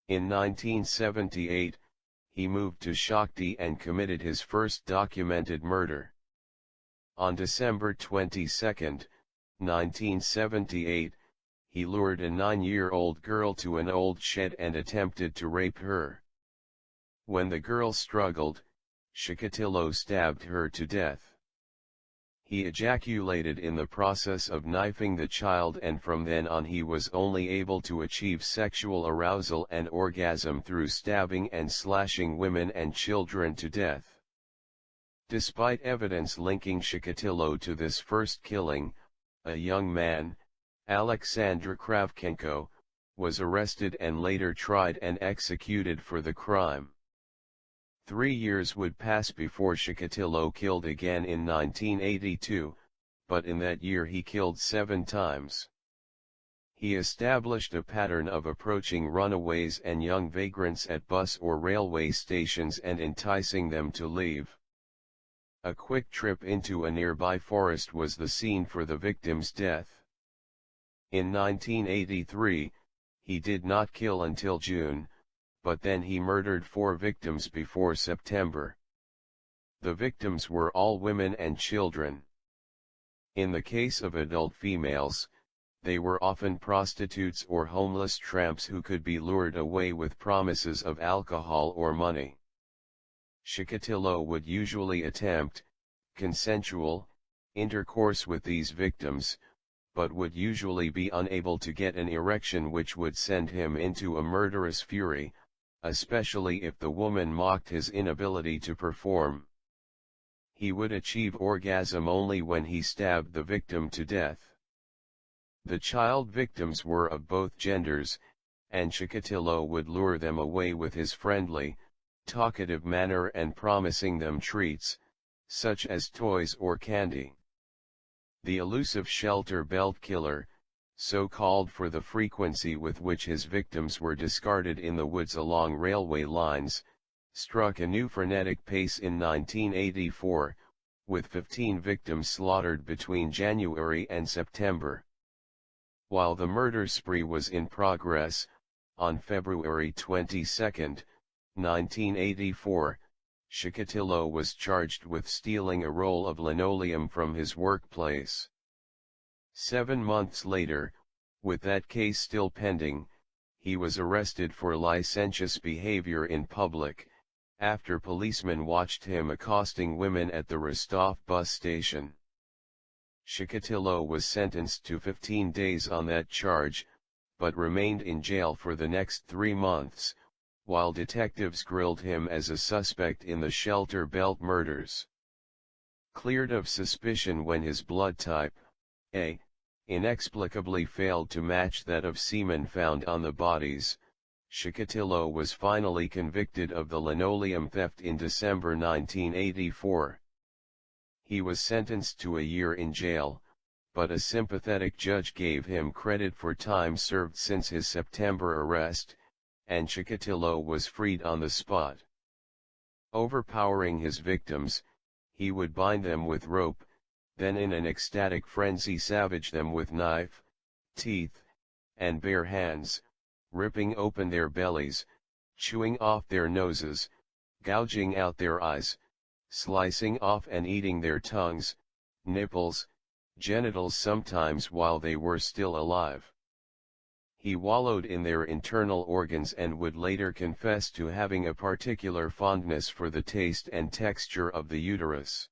In 1978, he moved to Shakti and committed his first documented murder. On December 22, 1978, he lured a 9-year-old girl to an old shed and attempted to rape her. When the girl struggled, Chikatilo stabbed her to death. He ejaculated in the process of knifing the child, and from then on he was only able to achieve sexual arousal and orgasm through stabbing and slashing women and children to death. Despite evidence linking Chikatilo to this first killing, a young man, Alexander Kravchenko, was arrested and later tried and executed for the crime. 3 years would pass before Chikatilo killed again in 1982, but in that year he killed 7 times. He established a pattern of approaching runaways and young vagrants at bus or railway stations and enticing them to leave. A quick trip into a nearby forest was the scene for the victim's death. In 1983, he did not kill until June, but then he murdered 4 victims before September. The victims were all women and children. In the case of adult females, they were often prostitutes or homeless tramps who could be lured away with promises of alcohol or money. Chikatilo would usually attempt consensual intercourse with these victims, but would usually be unable to get an erection, which would send him into a murderous fury, especially if the woman mocked his inability to perform. He would achieve orgasm only when he stabbed the victim to death. The child victims were of both genders, and Chikatilo would lure them away with his friendly, talkative manner and promising them treats, such as toys or candy. The elusive shelter belt killer, so called for the frequency with which his victims were discarded in the woods along railway lines, struck a new frenetic pace in 1984, with 15 victims slaughtered between January and September. While the murder spree was in progress, on February 22, 1984, Chikatilo was charged with stealing a roll of linoleum from his workplace. 7 months later, with that case still pending, he was arrested for licentious behavior in public, after policemen watched him accosting women at the Rostov bus station. Chikatilo was sentenced to 15 days on that charge, but remained in jail for the next 3 months, while detectives grilled him as a suspect in the shelter belt murders. Cleared of suspicion when his blood type, A, inexplicably failed to match that of semen found on the bodies, Chikatilo was finally convicted of the linoleum theft in December 1984. He was sentenced to a year in jail, but a sympathetic judge gave him credit for time served since his September arrest, and Chikatilo was freed on the spot. Overpowering his victims, he would bind them with rope, then in an ecstatic frenzy savage them with knife, teeth, and bare hands, ripping open their bellies, chewing off their noses, gouging out their eyes, slicing off and eating their tongues, nipples, genitals, sometimes while they were still alive. He wallowed in their internal organs and would later confess to having a particular fondness for the taste and texture of the uterus.